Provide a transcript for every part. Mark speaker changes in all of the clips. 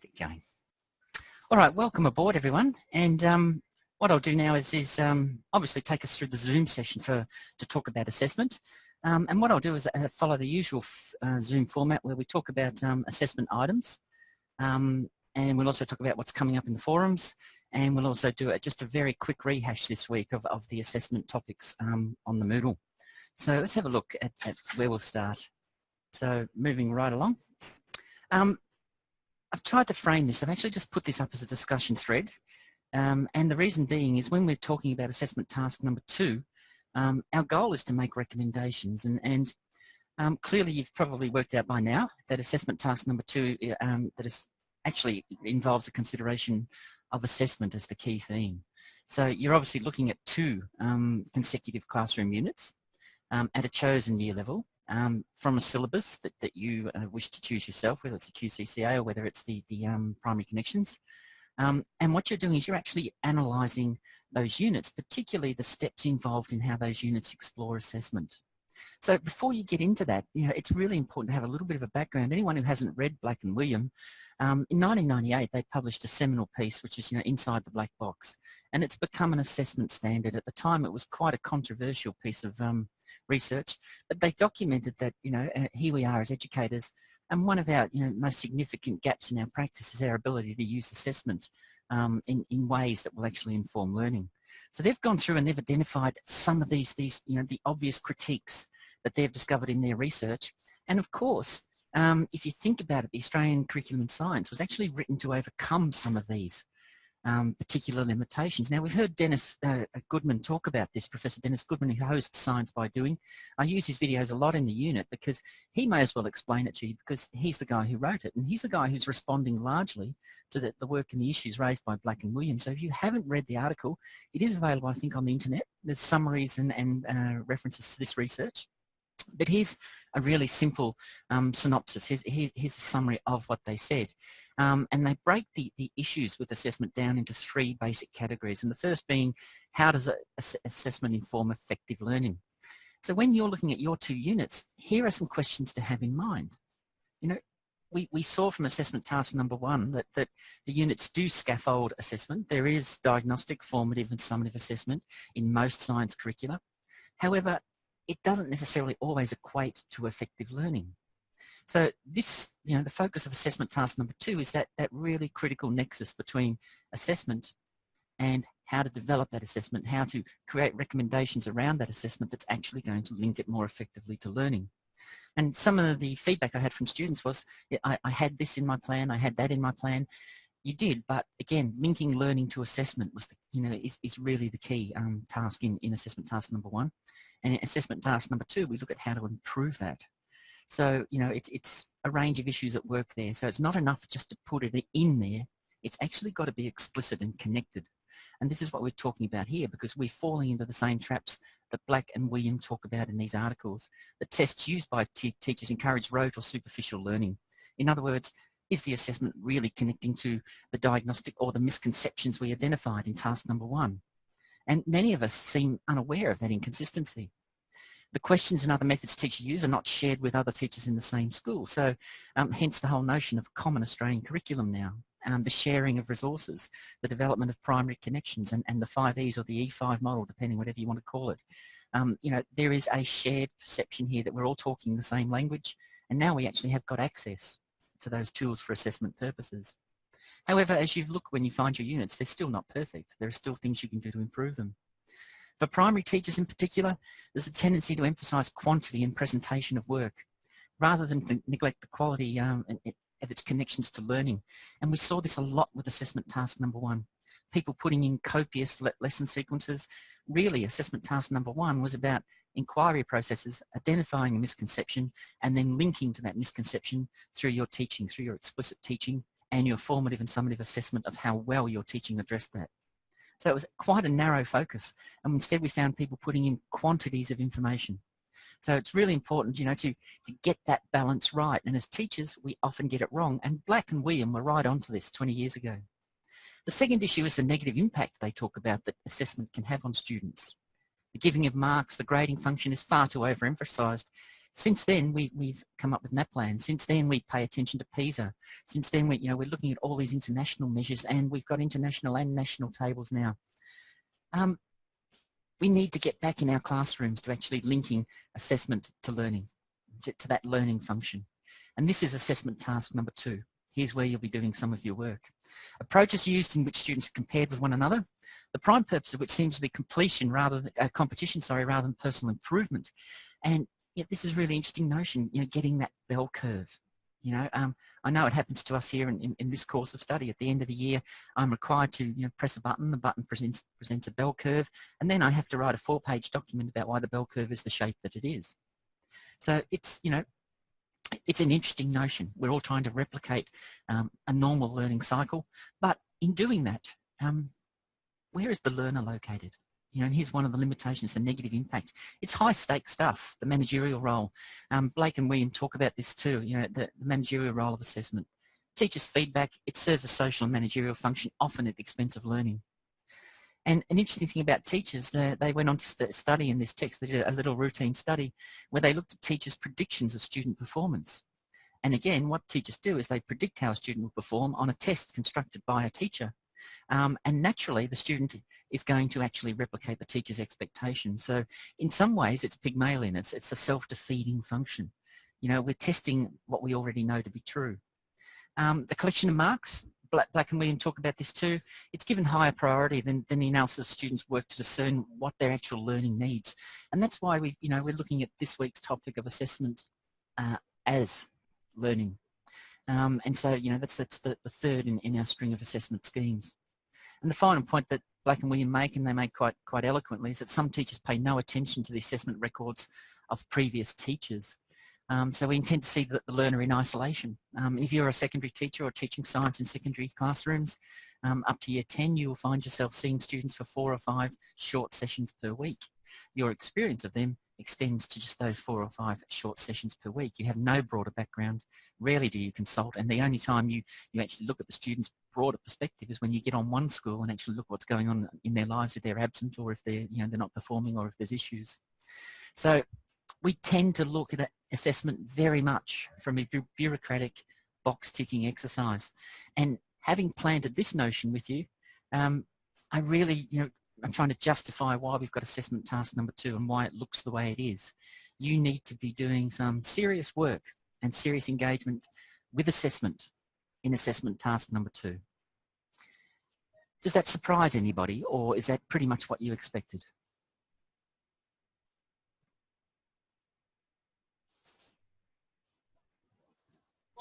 Speaker 1: Get going. All right, welcome aboard, everyone. And what I'll do now is obviously take us through the Zoom session to talk about assessment. And what I'll do is follow the usual Zoom format where we talk about assessment items. And we'll also talk about what's coming up in the forums. And we'll also do just a very quick rehash this week of the assessment topics on the Moodle. So let's have a look at where we'll start. So moving right along. I've tried to frame this. I've actually just put this up as a discussion thread. And the reason being is when we're talking about assessment task number 2, our goal is to make recommendations. And clearly you've probably worked out by now that assessment task number 2 that is actually involves a consideration of assessment as the key theme. So you're obviously looking at 2 consecutive classroom units at a chosen year level. From a syllabus that you wish to choose yourself, whether it's a QCCA or whether it's the primary connections. And what you're doing is you're actually analysing those units, particularly the steps involved in how those units explore assessment. So before you get into that, it's really important to have a little bit of a background. Anyone who hasn't read Black and William, in 1998 they published a seminal piece which is Inside the Black Box, and it's become an assessment standard. At the time it was quite a controversial piece of research, but they documented that here we are as educators, and one of our most significant gaps in our practice is our ability to use assessment in ways that will actually inform learning. So they've gone through and they've identified some of these the obvious critiques that they've discovered in their research. And of course, if you think about it, the Australian Curriculum in Science was actually written to overcome some of these particular limitations. Now, we've heard Dennis Goodman talk about this, Professor Dennis Goodman, who hosts Science by Doing. I use his videos a lot in the unit because he may as well explain it to you, because he's the guy who wrote it, and he's the guy who's responding largely to the work and the issues raised by Black and William. So if you haven't read the article, it is available, I think, on the internet. There's summaries and references to this research. But here's a really simple synopsis. Here's a summary of what they said. And they break the issues with assessment down into 3 basic categories. And the first being, how does assessment inform effective learning? So when you're looking at your 2 units, here are some questions to have in mind. We saw from assessment task number 1 that the units do scaffold assessment. There is diagnostic, formative and summative assessment in most science curricula. However, it doesn't necessarily always equate to effective learning. So this, the focus of assessment task number 2 is that really critical nexus between assessment and how to develop that assessment, how to create recommendations around that assessment that's actually going to link it more effectively to learning. And some of the feedback I had from students was, I had this in my plan, I had that in my plan. You did, but again, linking learning to assessment was, is really the key task in assessment task number 1. And in assessment task number 2, we look at how to improve that. So, it's a range of issues at work there. So it's not enough just to put it in there. It's actually got to be explicit and connected. And this is what we're talking about here, because we're falling into the same traps that Black and William talk about in these articles. The tests used by teachers encourage rote or superficial learning. In other words, is the assessment really connecting to the diagnostic or the misconceptions we identified in task number 1? And many of us seem unaware of that inconsistency. The questions and other methods teachers use are not shared with other teachers in the same school. So hence the whole notion of common Australian curriculum now, the sharing of resources, the development of primary connections and the 5 E's or the E5 model, depending whatever you want to call it. There is a shared perception here that we're all talking the same language, and now we actually have got access to those tools for assessment purposes. However, as you look when you find your units, they're still not perfect. There are still things you can do to improve them. For primary teachers in particular, there's a tendency to emphasise quantity in presentation of work rather than neglect the quality of its connections to learning. And we saw this a lot with assessment task number 1. People putting in copious lesson sequences. Really, assessment task number 1 was about inquiry processes, identifying a misconception, and then linking to that misconception through your teaching, through your explicit teaching and your formative and summative assessment of how well your teaching addressed that. So it was quite a narrow focus, and instead we found people putting in quantities of information. So it's really important, to get that balance right. And as teachers, we often get it wrong, and Black and William were right onto this 20 years ago. The second issue is the negative impact they talk about that assessment can have on students. The giving of marks, the grading function is far too overemphasised. Since then, we've come up with NAPLAN. Since then, we pay attention to PISA. Since then, we're looking at all these international measures, and we've got international and national tables now. We need to get back in our classrooms to actually linking assessment to learning, to that learning function. And this is assessment task number 2. Here's where you'll be doing some of your work. Approaches used in which students are compared with one another, the prime purpose of which seems to be competition rather than personal improvement. And this is a really interesting notion, getting that bell curve. I know it happens to us here in this course of study. At the end of the year, I'm required to press a button. The button presents a bell curve, and then I have to write a 4-page document about why the bell curve is the shape that it is. So it's it's an interesting notion. We're all trying to replicate a normal learning cycle, but in doing that, where is the learner located? And here's one of the limitations, the negative impact. It's high-stakes stuff, the managerial role. Blake and William talk about this too, the managerial role of assessment. Teachers' feedback, it serves a social and managerial function, often at the expense of learning. And an interesting thing about teachers, they went on to study in this text. They did a little routine study where they looked at teachers' predictions of student performance. And again, what teachers do is they predict how a student will perform on a test constructed by a teacher. And naturally, the student is going to actually replicate the teacher's expectations. So in some ways, it's Pygmalion. It's a self-defeating function. We're testing what we already know to be true. The collection of marks, Black and William talk about this too. It's given higher priority than the analysis of students' work to discern what their actual learning needs. And that's why we're looking at this week's topic of assessment as learning. And so, that's the third in our string of assessment schemes. And the final point that Black and William make, and they make quite eloquently, is that some teachers pay no attention to the assessment records of previous teachers. So we intend to see the learner in isolation. If you're a secondary teacher or teaching science in secondary classrooms, up to year 10, you will find yourself seeing students for 4 or 5 short sessions per week. Your experience of them extends to just those 4 or 5 short sessions per week. You have no broader background. Rarely do you consult, and the only time you actually look at the students' broader perspective is when you get on one school and actually look what's going on in their lives if they're absent or if they're not performing or if there's issues. So we tend to look at assessment very much from a bureaucratic box-ticking exercise. And having planted this notion with you, I really, I'm trying to justify why we've got assessment task number 2 and why it looks the way it is. You need to be doing some serious work and serious engagement with assessment in assessment task number 2. Does that surprise anybody, or is that pretty much what you expected?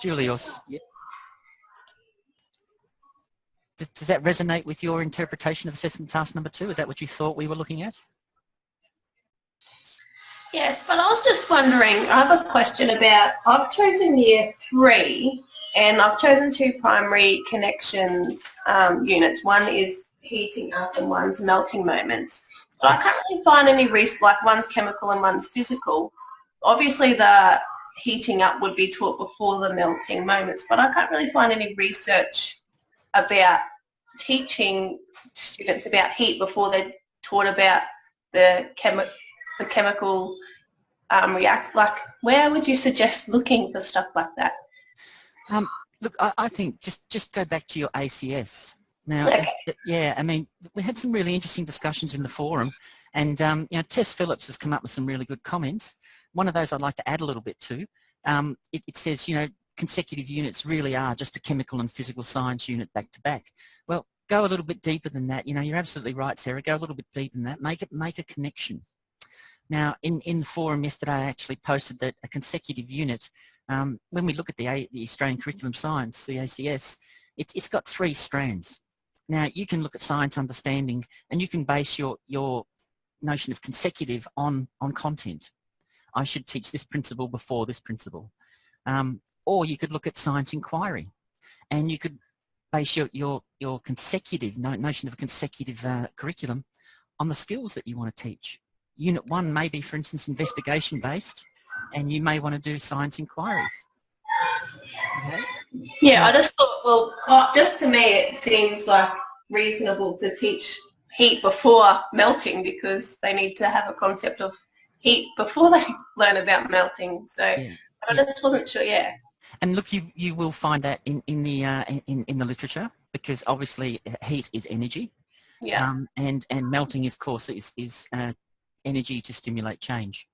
Speaker 1: Julius, yeah. Does that resonate with your interpretation of assessment task number 2? Is that what you thought we were looking at?
Speaker 2: Yes, but I was just wondering, I have a question about, I've chosen year 3 and I've chosen 2 primary connections units. One is heating up and one's melting moments. But I can't really find any risk, like one's chemical and one's physical. Obviously the heating up would be taught before the melting moments, but I can't really find any research about teaching students about heat before they're taught about the chemical react. Like, where would you suggest looking for stuff like that?
Speaker 1: Look, I think just go back to your ACS. Now,
Speaker 2: okay.
Speaker 1: Yeah, I mean, we had some really interesting discussions in the forum, and Tess Phillips has come up with some really good comments. One of those I'd like to add a little bit to. It says, consecutive units really are just a chemical and physical science unit back to back. Well, go a little bit deeper than that. You're absolutely right, Sarah. Go a little bit deeper than that. Make a connection. Now, in the forum yesterday, I actually posted that a consecutive unit, when we look at the Australian Curriculum Science, the ACS, it's got 3 strands. Now, you can look at science understanding and you can base your notion of consecutive on content. I should teach this principle before this principle. Or you could look at science inquiry and you could base your consecutive notion of a consecutive curriculum on the skills that you want to teach. Unit 1 may be, for instance, investigation based, and you may want to do science inquiries. Okay?
Speaker 2: Yeah, I just thought, well, just to me it seems like reasonable to teach heat before melting because they need to have a concept of heat before they learn about melting. So
Speaker 1: Yeah.
Speaker 2: I just wasn't sure. Yeah.
Speaker 1: And look, you will find that in the literature, because obviously heat is energy,
Speaker 2: Yeah.
Speaker 1: and melting, of course, is energy to stimulate change.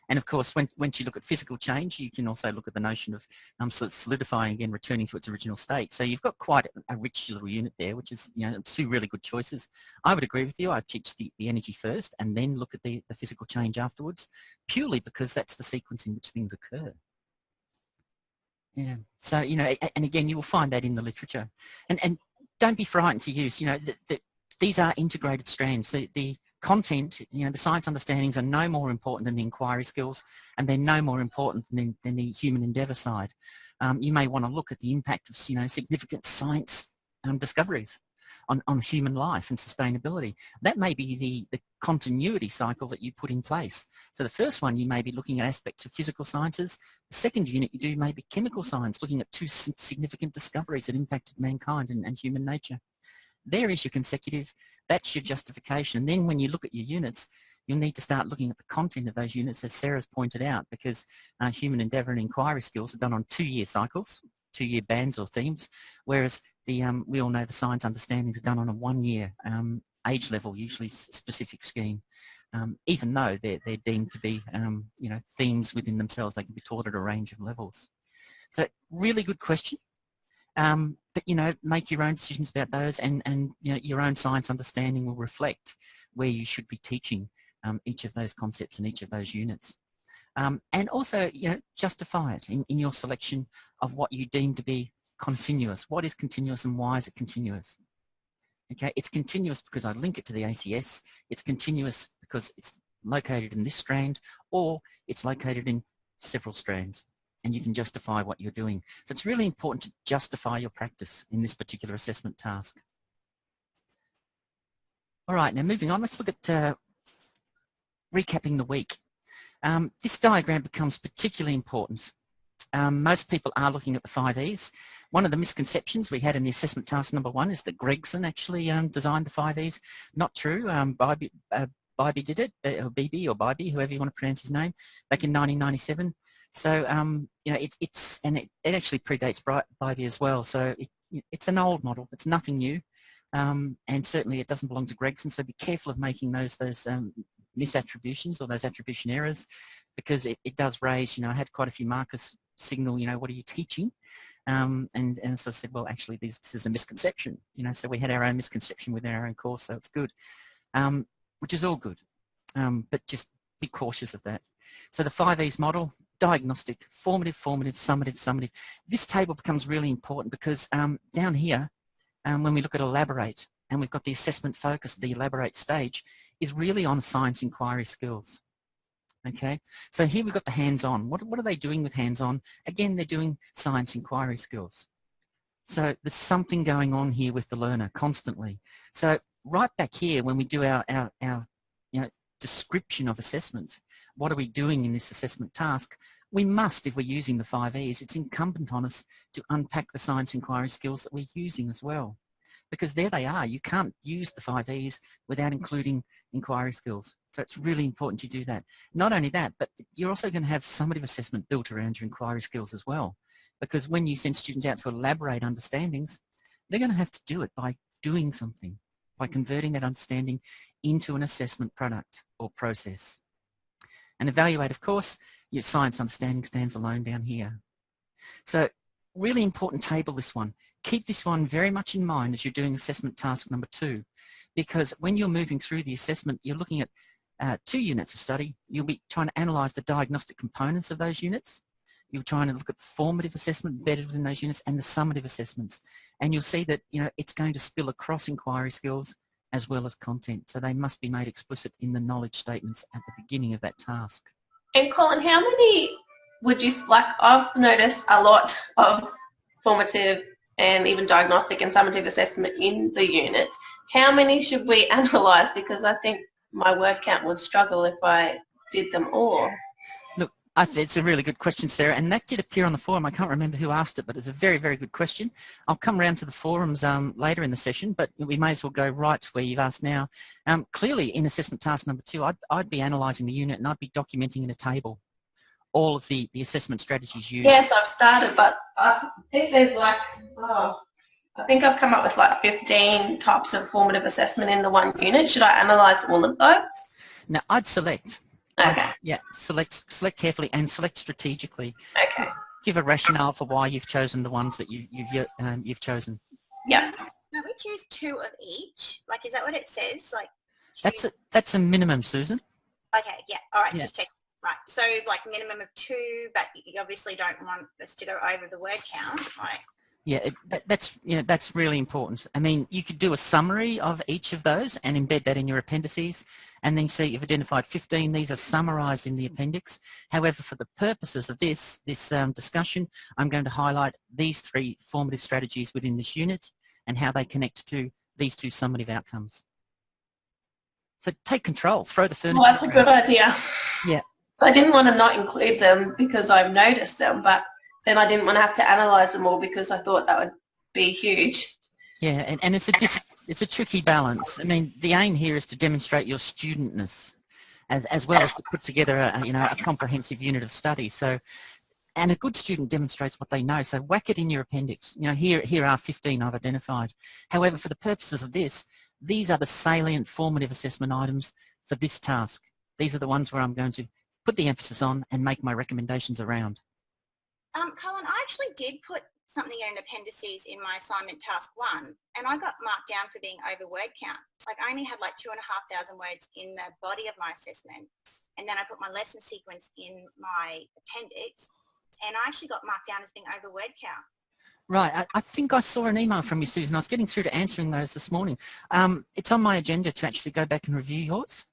Speaker 1: And of course, once you look at physical change, you can also look at the notion of solidifying again, returning to its original state. So you've got quite a rich little unit there, which is, two really good choices. I would agree with you. I'd teach the energy first and then look at the physical change afterwards, purely because that's the sequence in which things occur. Yeah. So, and again, you will find that in the literature. And don't be frightened to use, these are integrated strands. The content, the science understandings are no more important than the inquiry skills, and they're no more important than the human endeavour side. You may want to look at the impact of, significant science discoveries on human life and sustainability. That may be the continuity cycle that you put in place. So the first one, you may be looking at aspects of physical sciences. The second unit you do may be chemical science, looking at two significant discoveries that impacted mankind and human nature. There is your consecutive, that's your justification. And then when you look at your units, you'll need to start looking at the content of those units, as Sarah's pointed out, because human endeavour and inquiry skills are done on 2-year cycles, 2-year bands or themes, whereas we all know the science understandings are done on a 1-year age level, usually specific scheme. Even though they're deemed to be, themes within themselves, they can be taught at a range of levels. So really good question. But, make your own decisions about those, and your own science understanding will reflect where you should be teaching each of those concepts and each of those units. And also, justify it in your selection of what you deem to be continuous. What is continuous and why is it continuous? Okay, it's continuous because I link it to the ACS. It's continuous because it's located in this strand, or it's located in several strands, and you can justify what you're doing. So it's really important to justify your practice in this particular assessment task. All right, now moving on, let's look at recapping the week. This diagram becomes particularly important. Most people are looking at the 5 E's. One of the misconceptions we had in the assessment task number 1 is that Gregson actually designed the 5 E's. Not true. Bybee did it, or BB or Bybee, whoever you want to pronounce his name, back in 1997. So, it actually predates Bybee as well. So it's an old model. It's nothing new. And certainly it doesn't belong to Gregson. So be careful of making those misattributions or those attribution errors, because it does raise, I had quite a few markers signal, what are you teaching? And so I said, well, actually this is a misconception, so we had our own misconception within our own course, so it's good, which is all good, but just be cautious of that. So the 5 E's model: diagnostic, formative, summative. This table becomes really important because down here, when we look at elaborate, and we've got the assessment focus, the elaborate stage is really on science inquiry skills. Okay, so here we've got the hands-on. What are they doing with hands-on? Again, they're doing science inquiry skills. So there's something going on here with the learner constantly. So right back here, when we do our description of assessment, what are we doing in this assessment task? We must, if we're using the 5 E's, it's incumbent on us to unpack the science inquiry skills that we're using as well. Because there they are. You can't use the 5 E's without including inquiry skills. So it's really important you do that. Not only that, but you're also going to have summative assessment built around your inquiry skills as well. Because when you send students out to elaborate understandings, they're going to have to do it by doing something, by converting that understanding into an assessment product or process. And evaluate, of course, your science understanding stands alone down here. So really important table, this one. Keep this one very much in mind as you're doing assessment task number 2, because when you're moving through the assessment, you're looking at 2 units of study. You'll be trying to analyse the diagnostic components of those units. You're trying to look at formative assessment embedded within those units and the summative assessments. And you'll see that, it's going to spill across inquiry skills as well as content. So they must be made explicit in the knowledge statements at the beginning of that task.
Speaker 2: And Colin, how many would you, I've noticed a lot of formative and even diagnostic and summative assessment in the units. How many should we analyse? Because I think my word count would struggle if I did them all.
Speaker 1: Look, It's a really good question, Sarah, and that did appear on the forum. I can't remember who asked it, but it's a very, very good question. I'll come around to the forums later in the session, but we may as well go right to where you've asked now. Clearly, in assessment task number 2, I'd be analysing the unit and I'd be documenting in a table all of the assessment strategies used.
Speaker 2: Yes, I've started, but I think there's like, I think I've come up with like 15 types of formative assessment in the one unit. Should I analyse all of those?
Speaker 1: Now, I'd select.
Speaker 2: Okay.
Speaker 1: Select carefully and select strategically.
Speaker 2: Okay.
Speaker 1: Give a rationale for why you've chosen the ones that you've chosen.
Speaker 2: Yeah.
Speaker 3: Don't we choose 2 of each? Like, is that what it says? Like,
Speaker 1: that's a minimum, Susan.
Speaker 3: Okay. Yeah. All right.
Speaker 1: Yeah.
Speaker 3: Just check. Right. So, like, minimum of 2, but you obviously don't want us to go over the word count, right?
Speaker 1: Yeah, that's really important. I mean, you could do a summary of each of those and embed that in your appendices, and then see you've identified 15. These are summarised in the appendix. However, for the purposes of this discussion, I'm going to highlight these 3 formative strategies within this unit and how they connect to these 2 summative outcomes. So take control, throw the furniture.
Speaker 2: Well, that's a good idea.
Speaker 1: Yeah.
Speaker 2: I didn't want to not include them because I've noticed them, but then I didn't want to have to analyse them all because I thought that would be huge.
Speaker 1: Yeah, and it's a tricky balance. I mean, the aim here is to demonstrate your studentness, as well as to put together a comprehensive unit of study. So, and a good student demonstrates what they know. So whack it in your appendix. Here are 15 I've identified. However, for the purposes of this, these are the salient formative assessment items for this task. These are the ones where I'm going to put the emphasis on and make my recommendations around.
Speaker 3: Colin, I actually did put something in appendices in my assignment task 1, and I got marked down for being over word count. Like, I only had like 2,500 words in the body of my assessment, and then I put my lesson sequence in my appendix, and I actually got marked down as being over word count.
Speaker 1: Right, I think I saw an email from you, Susan. I was getting through to answering those this morning. It's on my agenda to actually go back and review yours.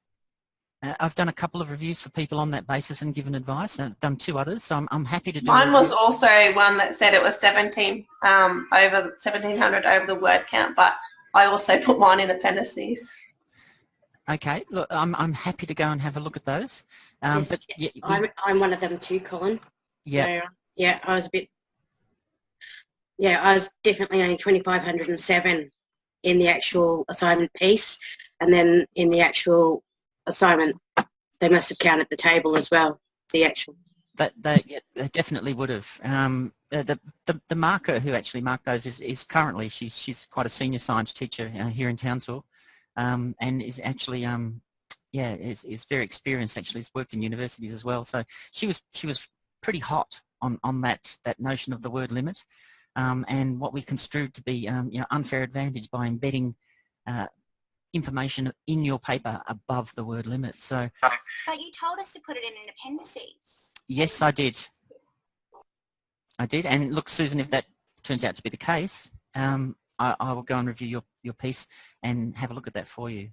Speaker 1: I've done a couple of reviews for people on that basis and given advice. I've done 2 others, so I'm happy to do.
Speaker 2: Mine was also one that said it was 1,700 over the word count, but I also put mine in appendices.
Speaker 1: Okay, look, I'm happy to go and have a look at those.
Speaker 4: Yes,
Speaker 1: but
Speaker 4: I'm one of them too, Colin.
Speaker 1: Yeah.
Speaker 4: So, yeah, I was definitely only 2,507 in the actual assignment piece, and then in the actual assignment they must have counted the table as well, the actual.
Speaker 1: They definitely would have. The marker who actually marked those is currently, she's quite a senior science teacher here in Townsville, and is actually is very experienced. Actually, has worked in universities as well. So she was pretty hot on that notion of the word limit, and what we construed to be unfair advantage by embedding information in your paper above the word limit. So,
Speaker 3: but you told us to put it in an appendices.
Speaker 1: Yes, I did. And look, Susan, if that turns out to be the case, I will go and review your piece and have a look at that for you.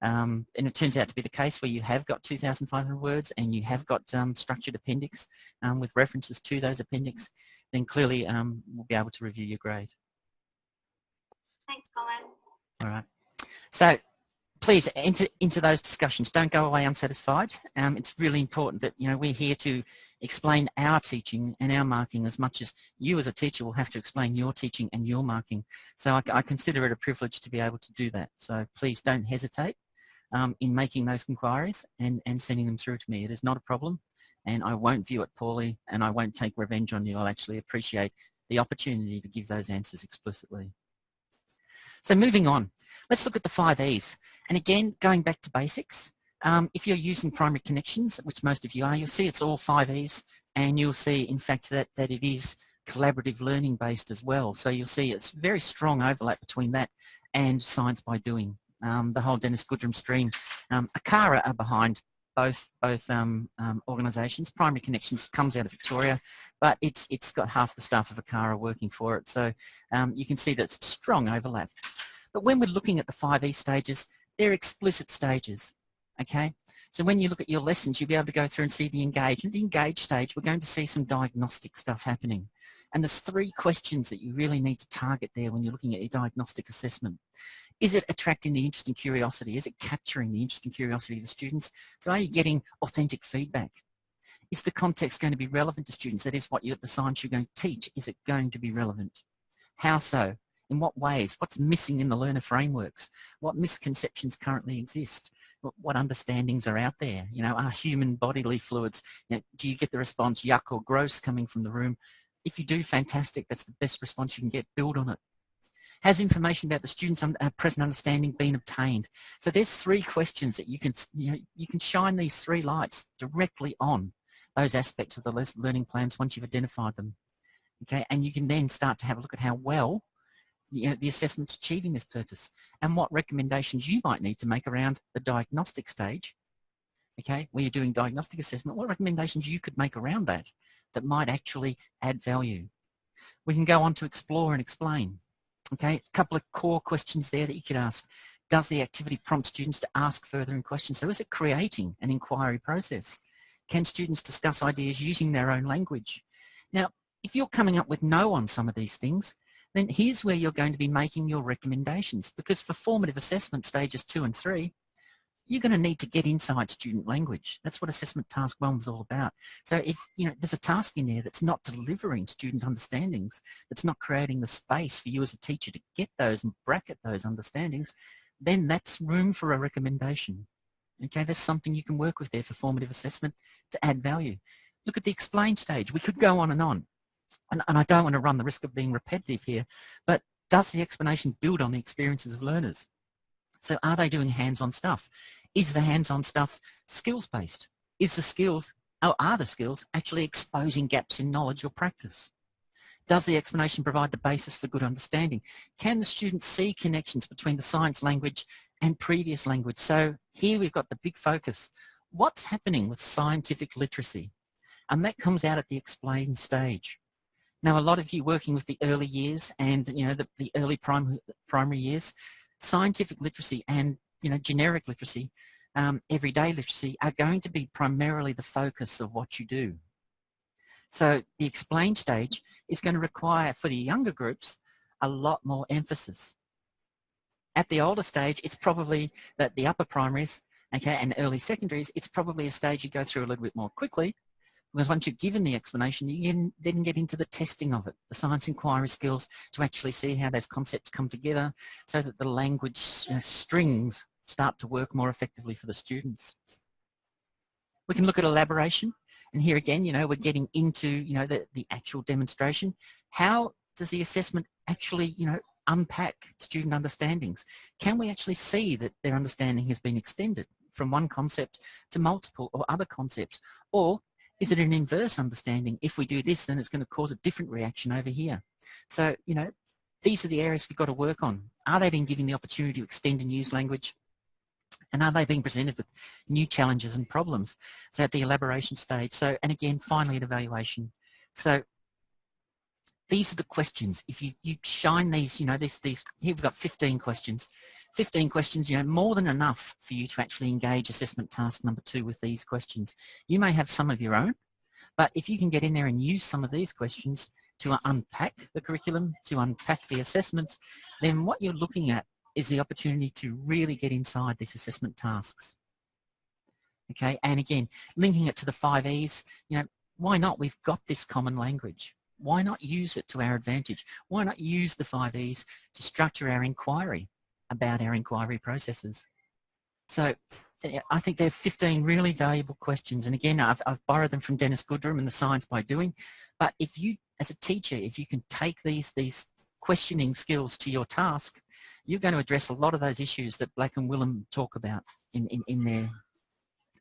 Speaker 1: And it turns out to be the case where you have got 2,500 words and you have got structured appendix with references to those appendix, then clearly we'll be able to review your grade.
Speaker 3: Thanks, Colin.
Speaker 1: All right. So please enter into those discussions. Don't go away unsatisfied. It's really important that we're here to explain our teaching and our marking as much as you as a teacher will have to explain your teaching and your marking. So I consider it a privilege to be able to do that. So please don't hesitate in making those inquiries and sending them through to me. It is not a problem, and I won't view it poorly, and I won't take revenge on you. I'll actually appreciate the opportunity to give those answers explicitly. So moving on, let's look at the 5 E's. And again, going back to basics, if you're using primary connections, which most of you are, you'll see it's all 5 E's, and you'll see, in fact, that it is collaborative learning based as well. So you'll see it's very strong overlap between that and science by doing. The whole Dennis Goodrum stream. ACARA are behind both organisations. Primary Connections comes out of Victoria, but it's got half the staff of ACARA working for it. So you can see that it's strong overlap. But when we're looking at the 5E stages, they're explicit stages, okay? So when you look at your lessons, you'll be able to go through and see the engage. In the engage stage, we're going to see some diagnostic stuff happening. And there's 3 questions that you really need to target there when you're looking at your diagnostic assessment. Is it attracting the interest and curiosity? Is it capturing the interest and curiosity of the students? So are you getting authentic feedback? Is the context going to be relevant to students? That is, the science you're going to teach, is it going to be relevant? How so? In what ways? What's missing in the learner frameworks? What misconceptions currently exist? What understandings are out there? You know, are human bodily fluids, do you get the response yuck or gross coming from the room? If you do, fantastic. That's the best response you can get. Build on it. Has information about the student's present understanding been obtained? So there's 3 questions that you can shine these 3 lights directly on those aspects of the learning plans once you've identified them. Okay, and you can then start to have a look at how well the assessment's achieving this purpose and what recommendations you might need to make around the diagnostic stage. Okay, where you're doing diagnostic assessment, what recommendations you could make around that might actually add value. We can go on to explore and explain. Okay, a couple of core questions there that you could ask. Does the activity prompt students to ask further questions? So is it creating an inquiry process? Can students discuss ideas using their own language? Now, if you're coming up with no on some of these things, then here's where you're going to be making your recommendations, because for formative assessment stages 2 and 3, you're going to need to get inside student language. That's what assessment task 1 was all about. So if there's a task in there that's not delivering student understandings, that's not creating the space for you as a teacher to get those and bracket those understandings, then that's room for a recommendation. Okay, there's something you can work with there for formative assessment to add value. Look at the explain stage. We could go on. And I don't want to run the risk of being repetitive here, but does the explanation build on the experiences of learners? So are they doing hands-on stuff? Is the hands-on stuff skills-based? Are the skills actually exposing gaps in knowledge or practice? Does the explanation provide the basis for good understanding? Can the student see connections between the science language and previous language? So here we've got the big focus. What's happening with scientific literacy? And that comes out at the explain stage. Now, a lot of you working with the early years and the early primary years, scientific literacy and generic literacy, everyday literacy are going to be primarily the focus of what you do. So the explain stage is going to require, for the younger groups, a lot more emphasis. At the older stage, it's probably that the upper primaries, okay, and early secondaries, it's probably a stage you go through a little bit more quickly, because once you've given the explanation, you can then get into the testing of it, the science inquiry skills to actually see how those concepts come together so that the language strings start to work more effectively for the students. We can look at elaboration. And here again, we're getting into, the actual demonstration. How does the assessment actually, unpack student understandings? Can we actually see that their understanding has been extended from one concept to multiple or other concepts? Or is it an inverse understanding? If we do this, then it's going to cause a different reaction over here. So, these are the areas we've got to work on. Are they being given the opportunity to extend and use language? And are they being presented with new challenges and problems? So at the elaboration stage. So, and again, finally at evaluation. So these are the questions. If you shine these, here we've got 15 questions. 15 questions, more than enough for you to actually engage assessment task number 2 with these questions. You may have some of your own, but if you can get in there and use some of these questions to unpack the curriculum, to unpack the assessments, then what you're looking at is the opportunity to really get inside these assessment tasks. Okay, and again, linking it to the 5 E's, why not? We've got this common language. Why not use it to our advantage? Why not use the 5 E's to structure our inquiry about our inquiry processes? So I think there are 15 really valuable questions. And again, I've borrowed them from Dennis Goodrum and the Science by Doing. But if you, as a teacher, if you can take these questioning skills to your task, you're going to address a lot of those issues that Black and Willem talk about in their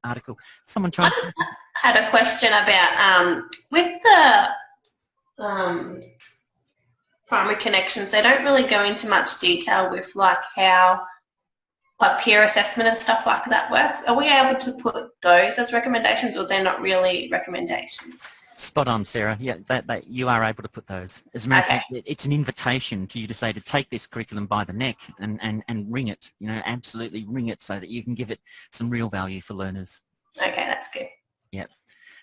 Speaker 1: article. Someone try to...
Speaker 2: had a question about, with the primary connections, they don't really go into much detail with how peer assessment and stuff like that works. Are we able to put those as recommendations, or they're not really recommendations?
Speaker 1: Spot on, Sarah. Yeah, that you are able to put those. As a matter of fact, it's an invitation to you to say to take this curriculum by the neck and ring it, absolutely ring it so that you can give it some real value for learners.
Speaker 2: Okay, that's good.
Speaker 1: Yep.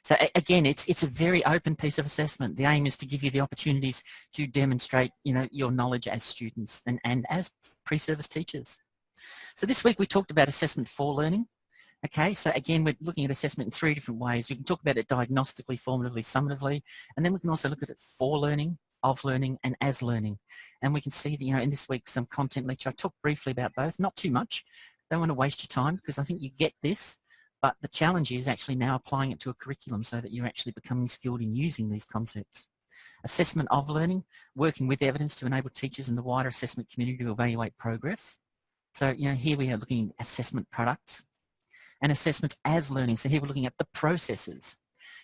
Speaker 1: So again, it's a very open piece of assessment. The aim is to give you the opportunities to demonstrate, your knowledge as students and as pre-service teachers. So this week we talked about assessment for learning. Okay, so again, we're looking at assessment in 3 different ways. We can talk about it diagnostically, formatively, summatively, and then we can also look at it for learning, of learning, and as learning. And we can see that, in this week's content lecture, I talked briefly about both, not too much. Don't want to waste your time because I think you get this, but the challenge is actually now applying it to a curriculum so that you're actually becoming skilled in using these concepts. Assessment of learning, working with evidence to enable teachers and the wider assessment community to evaluate progress. So, here we are looking at assessment products. And assessments as learning. So here we're looking at the processes.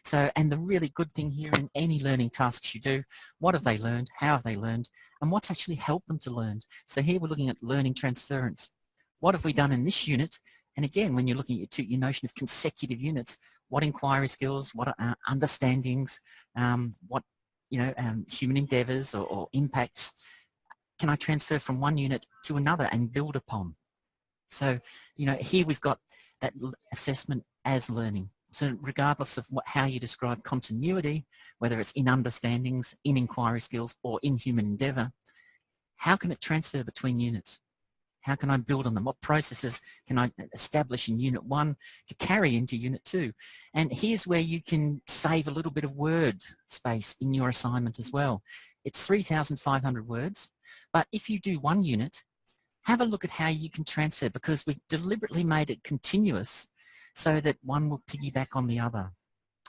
Speaker 1: So, and the really good thing here in any learning tasks you do, what have they learned, how have they learned, and what's actually helped them to learn. So here we're looking at learning transference. What have we done in this unit? And again, when you're looking at your notion of consecutive units, what inquiry skills, what are understandings, what human endeavours or impacts can I transfer from one unit to another and build upon? So, here we've got that assessment as learning. So regardless of how you describe continuity, whether it's in understandings, in inquiry skills, or in human endeavour, how can it transfer between units? How can I build on them? What processes can I establish in Unit 1 to carry into Unit 2? And here's where you can save a little bit of word space in your assignment as well. It's 3,500 words, but if you do one unit, have a look at how you can transfer, because we've deliberately made it continuous so that one will piggyback on the other.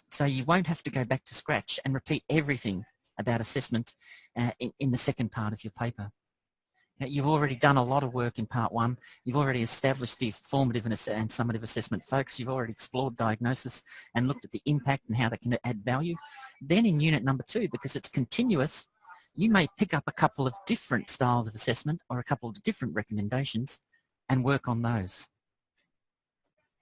Speaker 1: So you won't have to go back to scratch and repeat everything about assessment in the second part of your paper. You've already done a lot of work in part 1. You've already established these formative and summative assessment focus. You've already explored diagnosis and looked at the impact and how they can add value. Then in unit number 2, because it's continuous, you may pick up a couple of different styles of assessment or a couple of different recommendations and work on those.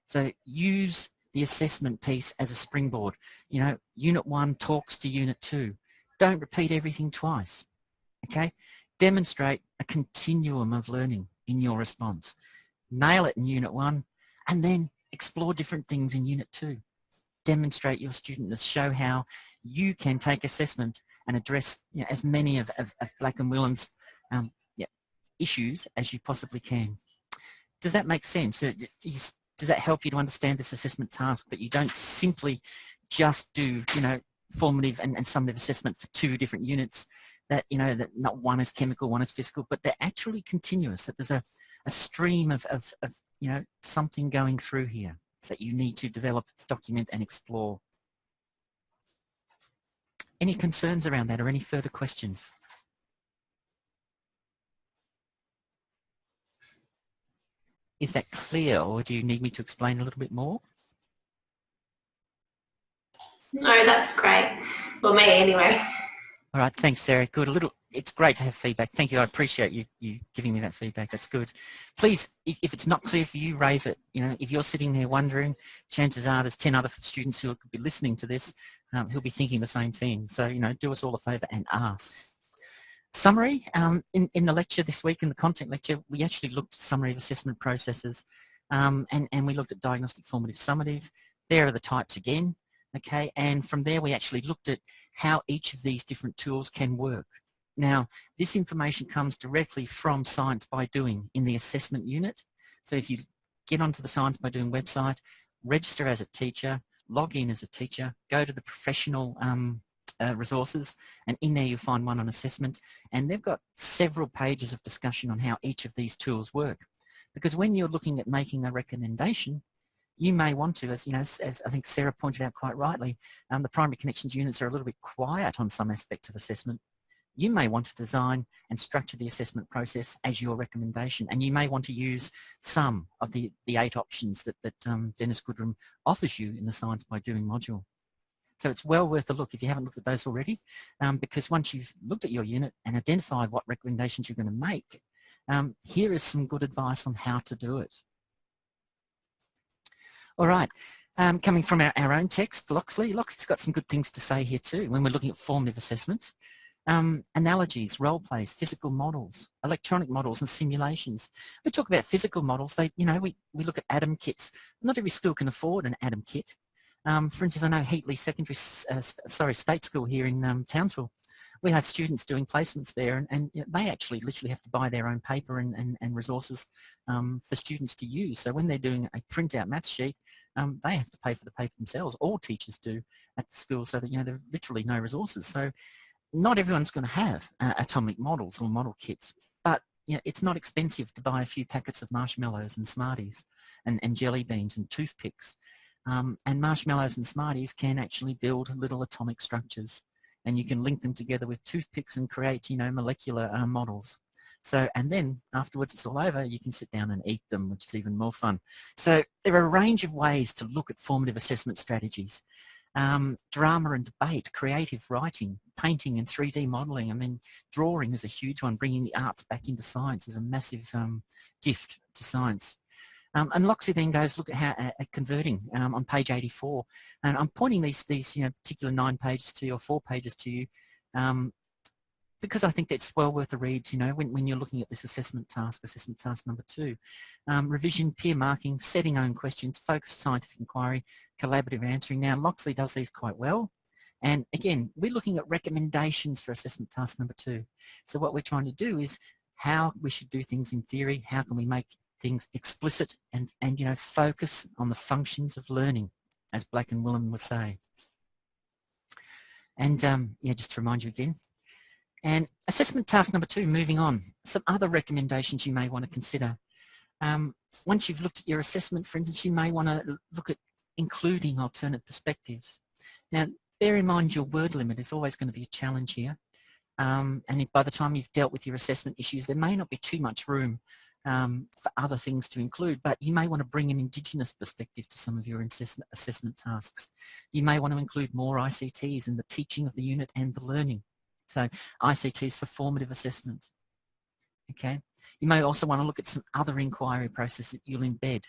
Speaker 1: So use the assessment piece as a springboard. Unit 1 talks to Unit 2. Don't repeat everything twice, okay? Demonstrate a continuum of learning in your response. Nail it in Unit 1 and then explore different things in Unit 2. Demonstrate your studentness, show how you can take assessment and address as many of Black and Willem's issues as you possibly can. Does that make sense? Does that help you to understand this assessment task, that you don't simply just do formative and summative assessment for 2 different units, that that not one is chemical, one is physical, but they're actually continuous, that there's a stream of something going through here that you need to develop, document and explore. Any concerns around that or any further questions? Is that clear, or do you need me to explain a little bit more?
Speaker 2: No, that's great. For me anyway.
Speaker 1: All right, thanks, Sarah. Good. It's great to have feedback. Thank you. I appreciate you giving me that feedback. That's good. Please, if it's not clear for you, raise it. If you're sitting there wondering, chances are there's 10 other students who could be listening to this who'll be thinking the same thing. So, do us all a favour and ask. Summary. In the lecture this week, in the content lecture, we actually looked at summary of assessment processes and we looked at diagnostic, formative, summative. There are the types again. Okay, and from there we actually looked at how each of these different tools can work. Now, this information comes directly from Science by Doing in the assessment unit. So if you get onto the Science by Doing website, register as a teacher, log in as a teacher, go to the professional resources, and in there you'll find one on assessment, and they've got several pages of discussion on how each of these tools work. Because when you're looking at making a recommendation, you may want to, as I think Sarah pointed out quite rightly, the primary connections units are a little bit quiet on some aspects of assessment. You may want to design and structure the assessment process as your recommendation, and you may want to use some of the 8 options that Dennis Goodrum offers you in the Science by Doing module. So it's well worth a look if you haven't looked at those already, because once you've looked at your unit and identified what recommendations you're going to make, here is some good advice on how to do it. All right, coming from our own text, Loxley's got some good things to say here too when we're looking at formative assessment. Analogies, role plays, physical models, electronic models and simulations. We talk about physical models. We look at Atom kits. Not every school can afford an Atom kit. For instance, I know Heatley State School here in Townsville we have students doing placements there, and you know, they actually literally have to buy their own paper and resources for students to use. So when they're doing a printout maths sheet, they have to pay for the paper themselves. All teachers do at the school, so that, you know, there are literally no resources. So not everyone's going to have atomic models or model kits, but you know, it's not expensive to buy a few packets of marshmallows and Smarties and jelly beans and toothpicks. And marshmallows and Smarties can actually build little atomic structures, and you can link them together with toothpicks and create, you know, molecular models. So, and then afterwards it's all over, you can sit down and eat them, which is even more fun. So there are a range of ways to look at formative assessment strategies. Drama and debate, creative writing, painting and 3D modelling. I mean, drawing is a huge one. Bringing the arts back into science is a massive gift to science. And Loxy then goes, look at how converting on page 84. And I'm pointing these you know, particular 9 pages to you, or 4 pages to you, because I think that's well worth a read, you know, when you're looking at this assessment task number 2. Revision, peer marking, setting own questions, focused scientific inquiry, collaborative answering. Now, Loxley does these quite well. And again, we're looking at recommendations for assessment task number 2. So what we're trying to do is how we should do things in theory, how can we make things explicit and you know, focus on the functions of learning, as Black and Willem would say. And yeah, just to remind you again. And assessment task number 2, moving on, some other recommendations you may want to consider. Once you've looked at your assessment, for instance, you may want to look at including alternate perspectives. Now, bear in mind your word limit is always going to be a challenge here. And if by the time you've dealt with your assessment issues, there may not be too much room for other things to include, but you may want to bring an Indigenous perspective to some of your assessment tasks. You may want to include more ICTs in the teaching of the unit and the learning. So ICTs for formative assessment. Okay. You may also want to look at some other inquiry processes that you'll embed,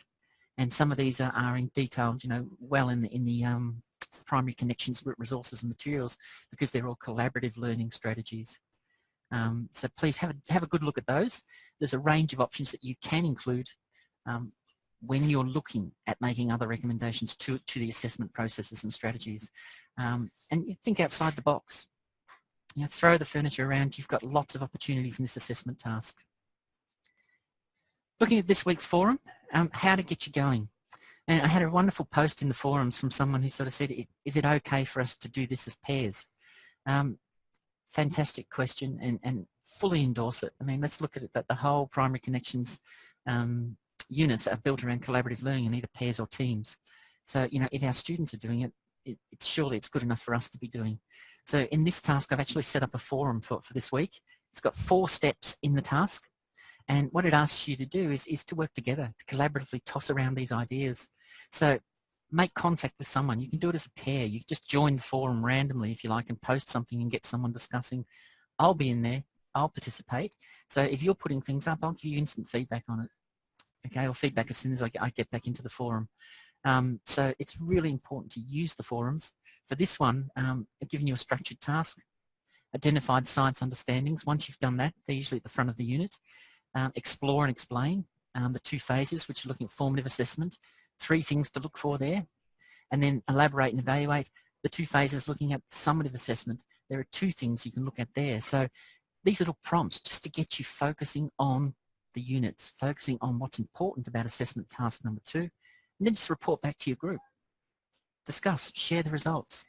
Speaker 1: and some of these are in detail, you know, well in the primary connections, resources and materials, because they're all collaborative learning strategies. So please have a good look at those. There's a range of options that you can include when you're looking at making other recommendations to the assessment processes and strategies. And you think outside the box. You know, throw the furniture around. You've got lots of opportunities in this assessment task. Looking at this week's forum, how to get you going. And I had a wonderful post in the forums from someone who sort of said, is it okay for us to do this as pairs? Fantastic question, and fully endorse it. I mean, let's look at it that the whole primary connections units are built around collaborative learning in either pairs or teams. So, you know, if our students are doing it, surely it's good enough for us to be doing. So in this task, I've actually set up a forum for this week. It's got 4 steps in the task. And what it asks you to do is to work together, to collaboratively toss around these ideas. So make contact with someone. You can do it as a pair. You just join the forum randomly, if you like, and post something and get someone discussing. I'll be in there. I'll participate. So if you're putting things up, I'll give you instant feedback on it. Okay, or feedback as soon as I get back into the forum. So it's really important to use the forums. For this one, I've given you a structured task. Identify the science understandings. Once you've done that, they're usually at the front of the unit. Explore and explain the 2 phases, which are looking at formative assessment. 3 things to look for there. And then elaborate and evaluate. The 2 phases looking at summative assessment. There are 2 things you can look at there. So these little prompts just to get you focusing on the units, focusing on what's important about assessment task number 2. And then just report back to your group. Discuss, share the results.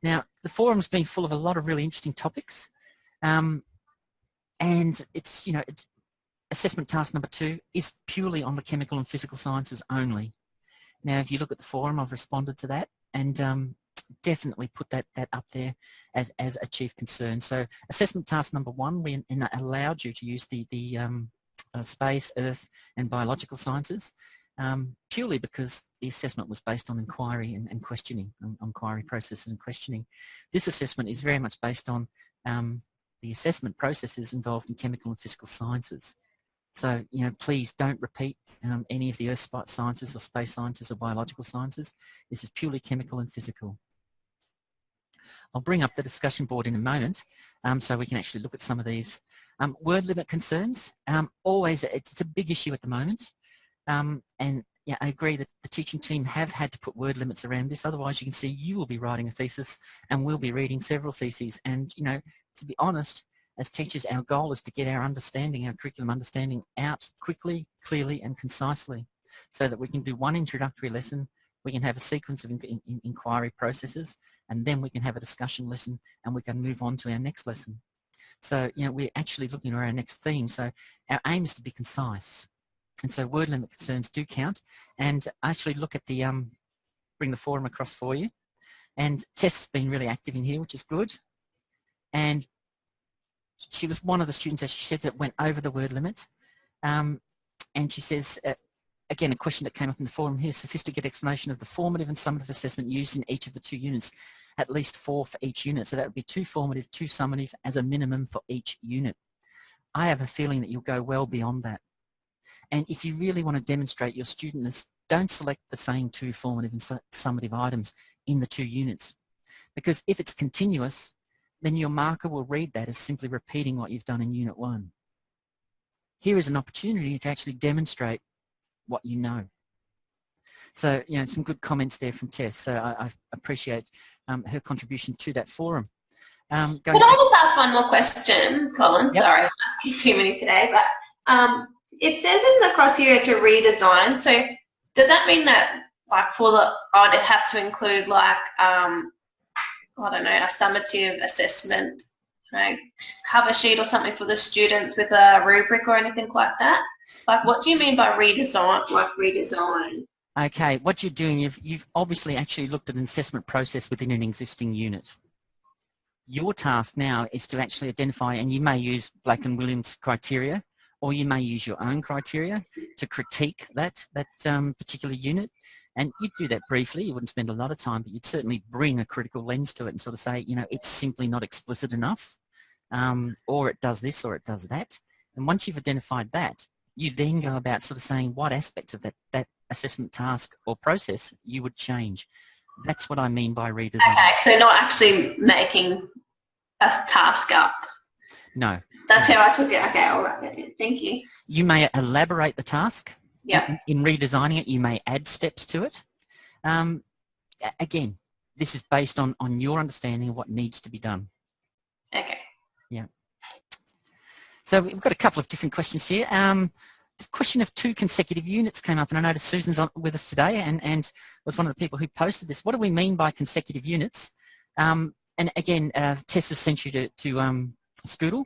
Speaker 1: Now, the forum's been full of a lot of really interesting topics. And it's, you know, assessment task number 2 is purely on the chemical and physical sciences only. Now, if you look at the forum, I've responded to that and definitely put that up there as a chief concern. So assessment task number 1, we allowed you to use the space, earth and biological sciences. Purely because the assessment was based on inquiry and questioning, on inquiry processes and questioning. This assessment is very much based on the assessment processes involved in chemical and physical sciences. So, you know, please don't repeat any of the earth sciences or space sciences or biological sciences. This is purely chemical and physical. I'll bring up the discussion board in a moment so we can actually look at some of these. Word limit concerns, always, it's a big issue at the moment. And yeah, I agree that the teaching team have had to put word limits around this. Otherwise, you can see you will be writing a thesis and we'll be reading several theses. And, you know, to be honest, as teachers, our goal is to get our understanding, our curriculum understanding out quickly, clearly and concisely so that we can do one introductory lesson, we can have a sequence of inquiry processes, and then we can have a discussion lesson and we can move on to our next lesson. So, you know, we're actually looking at our next theme. So our aim is to be concise. And so word limit concerns do count. And I actually look at the, bring the forum across for you. And Tess has been really active in here, which is good. And she was one of the students, as she said, that went over the word limit. And she says, again, a question that came up in the forum here, sophisticated explanation of the formative and summative assessment used in each of the 2 units, at least 4 for each unit. So that would be 2 formative, 2 summative as a minimum for each unit. I have a feeling that you'll go well beyond that. And if you really want to demonstrate your studentness, don't select the same 2 formative and summative items in the 2 units. Because if it's continuous, then your marker will read that as simply repeating what you've done in Unit 1. Here is an opportunity to actually demonstrate what you know. So, you know, some good comments there from Tess. So I appreciate her contribution to that forum.
Speaker 2: Could I just ask one more question, Colin?
Speaker 1: Yep.
Speaker 2: Sorry, I'm asking too many today, but it says in the criteria to redesign, so does that mean that, like, for the, I'd have to include, like, I don't know, a summative assessment, you know, cover sheet or something for the students with a rubric or anything like that? Like, what do you mean by redesign, like redesign?
Speaker 1: Okay, what you're doing, you've obviously actually looked at an assessment process within an existing unit. Your task now is to actually identify, and you may use Black and Williams criteria, or you may use your own criteria to critique that particular unit. And you'd do that briefly, you wouldn't spend a lot of time, but you'd certainly bring a critical lens to it and sort of say, you know, it's simply not explicit enough, or it does this or it does that. And once you've identified that, you then go about sort of saying what aspects of that assessment task or process you would change. That's what I mean by redesign.
Speaker 2: Okay, so not actually making a task up.
Speaker 1: No.
Speaker 2: That's how I took it. Okay, all right. Thank you.
Speaker 1: You may elaborate the task.
Speaker 2: Yeah.
Speaker 1: In redesigning it, you may add steps to it. Again, this is based on your understanding of what needs to be done.
Speaker 2: Okay.
Speaker 1: Yeah. So we've got a couple of different questions here. The question of 2 consecutive units came up, and I noticed Susan's on with us today and was one of the people who posted this. What do we mean by consecutive units? And again, Tess has sent you to Scoodle.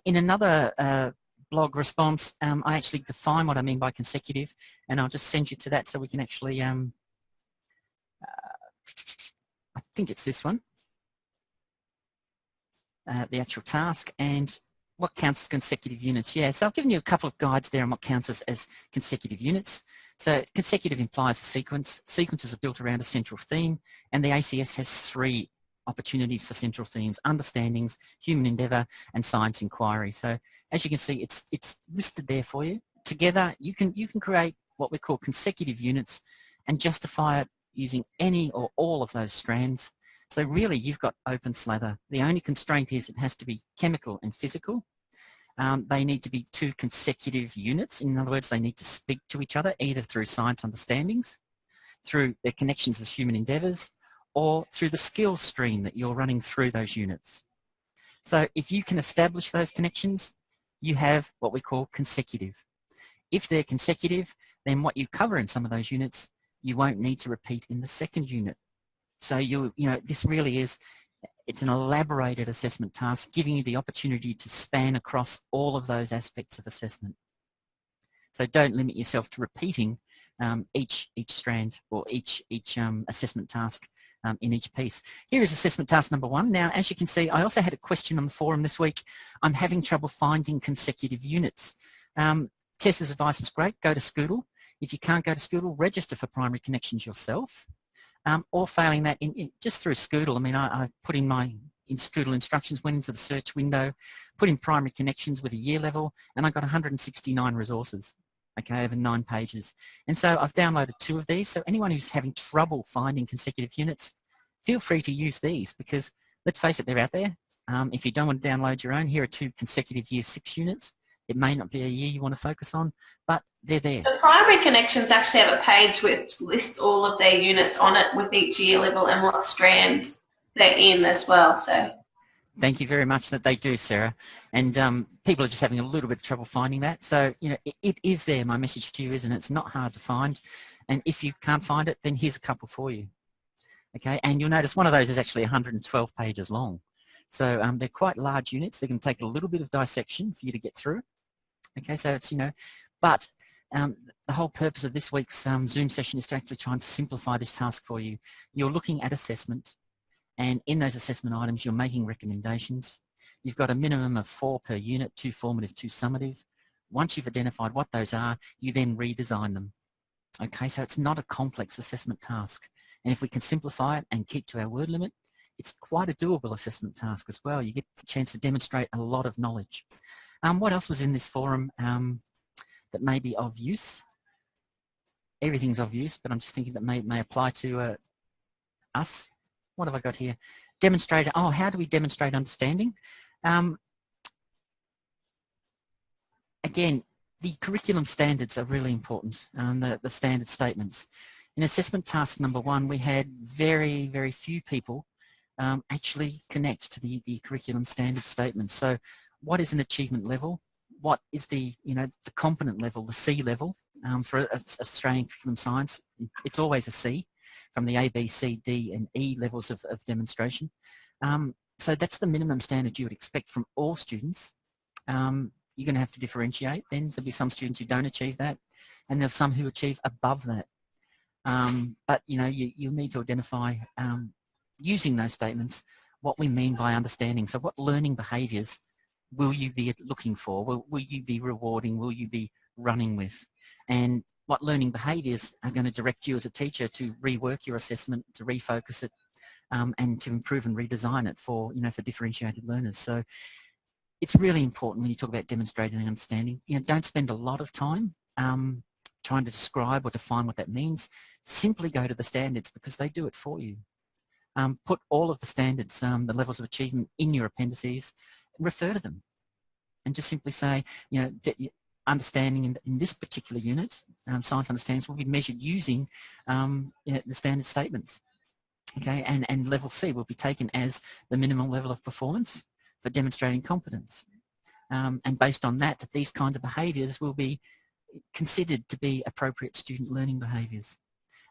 Speaker 1: In another blog response, I actually define what I mean by consecutive, and I'll just send you to that so we can actually, I think it's this one, the actual task, and what counts as consecutive units. Yeah, so I've given you a couple of guides there on what counts as consecutive units. So consecutive implies a sequence. Sequences are built around a central theme, and the ACS has 3 opportunities for central themes: understandings, human endeavour, and science inquiry. So as you can see, it's listed there for you. Together, you can create what we call consecutive units and justify it using any or all of those strands. So really, you've got open slather. The only constraint is it has to be chemical and physical. They need to be 2 consecutive units. In other words, they need to speak to each other either through science understandings, through their connections as human endeavours, or through the skills stream that you're running through those units. So if you can establish those connections, you have what we call consecutive. If they're consecutive, then what you cover in some of those units, you won't need to repeat in the second unit. So you know, this really is, it's an elaborated assessment task, giving you the opportunity to span across all of those aspects of assessment. So don't limit yourself to repeating each strand or each assessment task in each piece. Here is assessment task number 1. Now, as you can see, I also had a question on the forum this week. I'm having trouble finding consecutive units. Tessa's advice was great. Go to Scoodle. If you can't go to Scoodle, register for Primary Connections yourself. Or failing that, just through Scoodle. I mean, I put in Scoodle instructions, went into the search window, put in Primary Connections with a year level, and I got 169 resources, okay, over 9 pages. And so I've downloaded 2 of these. So anyone who's having trouble finding consecutive units, feel free to use these, because let's face it, they're out there. If you don't want to download your own, here are 2 consecutive Year 6 units. It may not be a year you want to focus on, but they're there.
Speaker 2: The Primary Connections actually have a page which lists all of their units on it with each year level and what strand they're in as well. So
Speaker 1: Thank you very much. That they do, Sarah. And people are just having a little bit of trouble finding that. So, you know, it is there. My message to you is, and it's not hard to find. And if you can't find it, then here's a couple for you. Okay, and you'll notice one of those is actually 112 pages long. So they're quite large units. They can take a little bit of dissection for you to get through. Okay, so it's, you know, but the whole purpose of this week's Zoom session is to actually try and simplify this task for you. You're looking at assessment, and in those assessment items, you're making recommendations. You've got a minimum of 4 per unit, 2 formative, 2 summative. Once you've identified what those are, you then redesign them. Okay, so it's not a complex assessment task. And if we can simplify it and keep to our word limit, it's quite a doable assessment task as well. You get a chance to demonstrate a lot of knowledge. What else was in this forum that may be of use? Everything's of use, but I'm just thinking that may apply to us. What have I got here? Demonstrate. Oh, how do we demonstrate understanding? Again, the curriculum standards are really important, the standard statements. In assessment task number 1, we had very, very few people actually connect to the curriculum standard statements. So what is an achievement level? What is the, you know, the component level, the C level for Australian curriculum science? It's always a C from the A, B, C, D and E levels of demonstration. So that's the minimum standard you would expect from all students. You're going to have to differentiate then. There'll be some students who don't achieve that, and there's some who achieve above that. But, you know, you need to identify, using those statements, what we mean by understanding. So what learning behaviours will you be looking for? Will you be rewarding? Will you be running with? And what learning behaviours are going to direct you as a teacher to rework your assessment, to refocus it, and to improve and redesign it for, you know, for differentiated learners. So it's really important when you talk about demonstrating and understanding. You know, don't spend a lot of time trying to describe or define what that means. Simply go to the standards because they do it for you. Put all of the standards, the levels of achievement in your appendices, refer to them, and just simply say, you know, understanding in this particular unit, science understands, will be measured using you know, the standard statements. Okay, and level C will be taken as the minimum level of performance for demonstrating competence. And based on that, these kinds of behaviours will be considered to be appropriate student learning behaviours.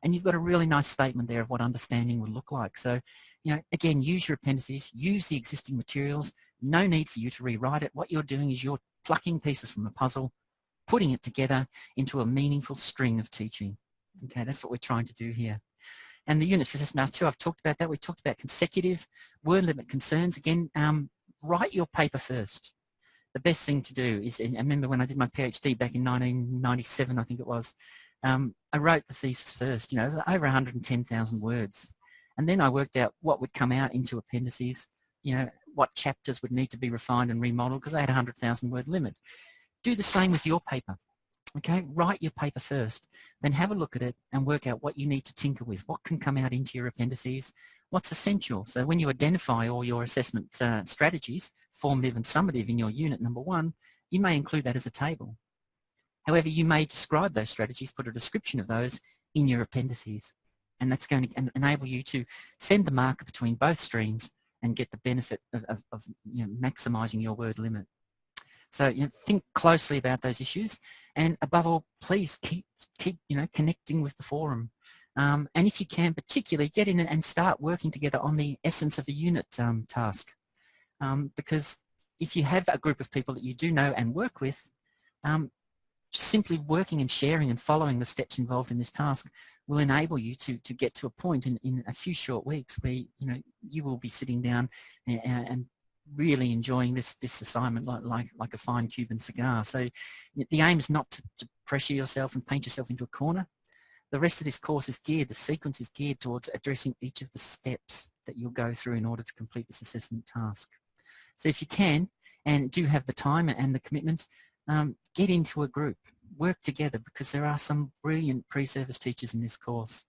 Speaker 1: And you've got a really nice statement there of what understanding would look like. So, you know, again, use your appendices, use the existing materials. No need for you to rewrite it. What you're doing is you're plucking pieces from a puzzle, putting it together into a meaningful string of teaching. Okay, that's what we're trying to do here. And the units for assessment 2, I've talked about that. We talked about consecutive word limit concerns. Again, write your paper first. The best thing to do is, I remember when I did my PhD back in 1997, I think it was, I wrote the thesis first, you know, over 110,000 words. And then I worked out what would come out into appendices, you know, what chapters would need to be refined and remodeled because I had a 100,000 word limit. Do the same with your paper. Okay, write your paper first, then have a look at it and work out what you need to tinker with, what can come out into your appendices, what's essential. So when you identify all your assessment strategies, formative and summative in your unit number 1, you may include that as a table. However, you may describe those strategies, put a description of those in your appendices, and that's going to enable you to send the marker between both streams and get the benefit of you know, maximising your word limit. So, you know, think closely about those issues, and above all, please keep you know, connecting with the forum. And if you can, particularly get in and start working together on the essence of a unit task. Because if you have a group of people that you do know and work with, just simply working and sharing and following the steps involved in this task will enable you to get to a point in a few short weeks where, you know, you will be sitting down and really enjoying this assignment like a fine Cuban cigar. So the aim is not to pressure yourself and paint yourself into a corner. The rest of this course is geared, the sequence is geared towards addressing each of the steps that you'll go through in order to complete this assessment task. So if you can, and do have the time and the commitment, get into a group, work together, because there are some brilliant pre-service teachers in this course.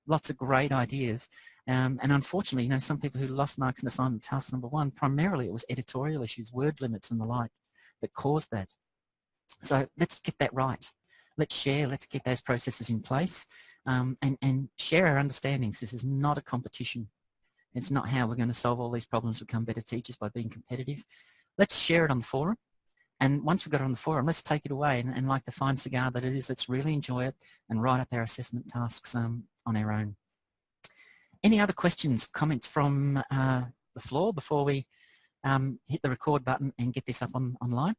Speaker 1: Lots of great ideas. And unfortunately, you know, some people who lost marks in assignment task number 1, primarily it was editorial issues, word limits and the like that caused that. So let's get that right. Let's share, let's get those processes in place and share our understandings. This is not a competition. It's not how we're going to solve all these problems, become better teachers by being competitive. Let's share it on the forum. And once we've got it on the forum, let's take it away and like the fine cigar that it is, let's really enjoy it and write up our assessment tasks on our own. Any other questions, comments from the floor before we hit the record button and get this up online?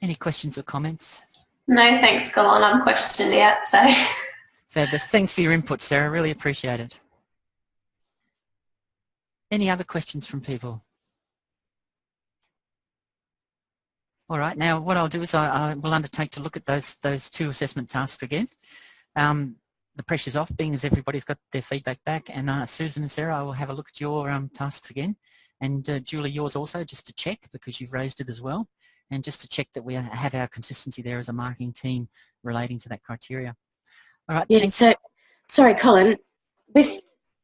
Speaker 1: Any questions or comments?
Speaker 2: No, thanks, Colin. I'm questioned out, so.
Speaker 1: Fabulous. Thanks for your input, Sarah. Really appreciate it. Any other questions from people? All right. Now, what I'll do is I will undertake to look at those 2 assessment tasks again. The pressure's off, being as everybody's got their feedback back, and Susan and Sarah, I will have a look at your tasks again, and Julie, yours also, just to check, because you've raised it as well, and just to check that we have our consistency there as a marking team relating to that criteria. All right.
Speaker 4: Yeah, so, sorry, Colin, with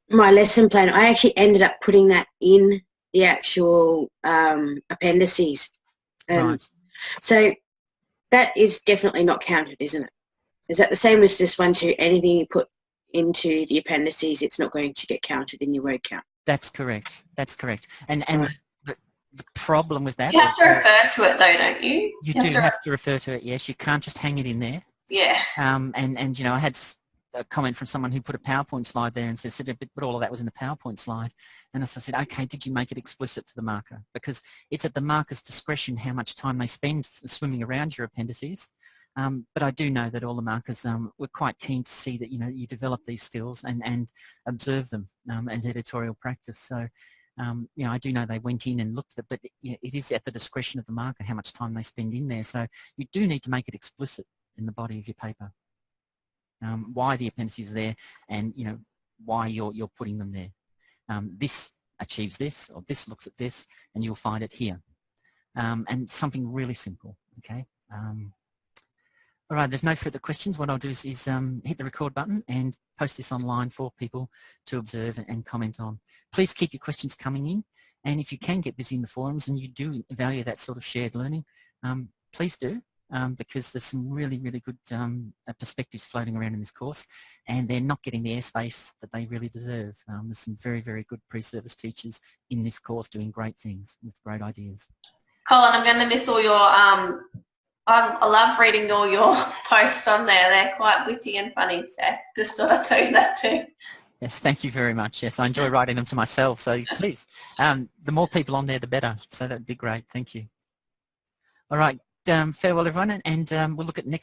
Speaker 4: my lesson plan, I actually ended up putting that in the actual appendices.
Speaker 1: Right.
Speaker 4: So that is definitely not counted, isn't it? Is that the same as this one too? Anything you put into the appendices, it's not going to get counted in your word count?
Speaker 1: That's correct. That's correct. And the problem with that...
Speaker 2: You have to refer to it though, don't you?
Speaker 1: You do have to refer to it, yes. You can't just hang it in there.
Speaker 2: Yeah.
Speaker 1: And you know, I had a comment from someone who put a PowerPoint slide there and said, but all of that was in the PowerPoint slide. And so I said, okay, did you make it explicit to the marker? Because it's at the marker's discretion how much time they spend swimming around your appendices. But I do know that all the markers were quite keen to see that, you know, you develop these skills and observe them as editorial practice. So, you know, I do know they went in and looked at it, but it is at the discretion of the marker how much time they spend in there. So you do need to make it explicit in the body of your paper. Why the appendices are there, and you know why you're putting them there. This achieves this, or this looks at this, and you'll find it here. And something really simple. Okay. All right. There's no further questions. What I'll do is hit the record button and post this online for people to observe and comment on. Please keep your questions coming in, and if you can get busy in the forums and you do value that sort of shared learning, please do. Because there's some really, really good perspectives floating around in this course, and they're not getting the airspace that they really deserve. There's some very, very good pre-service teachers in this course doing great things with great ideas.
Speaker 2: Colin, I'm going to miss all your, I love reading all your posts on there. They're quite witty and funny, so just thought I'd tell you that too.
Speaker 1: Yes, thank you very much. Yes, I enjoy writing them to myself, so please, the more people on there, the better. So that would be great. Thank you. All right. Farewell, everyone, and we'll look at next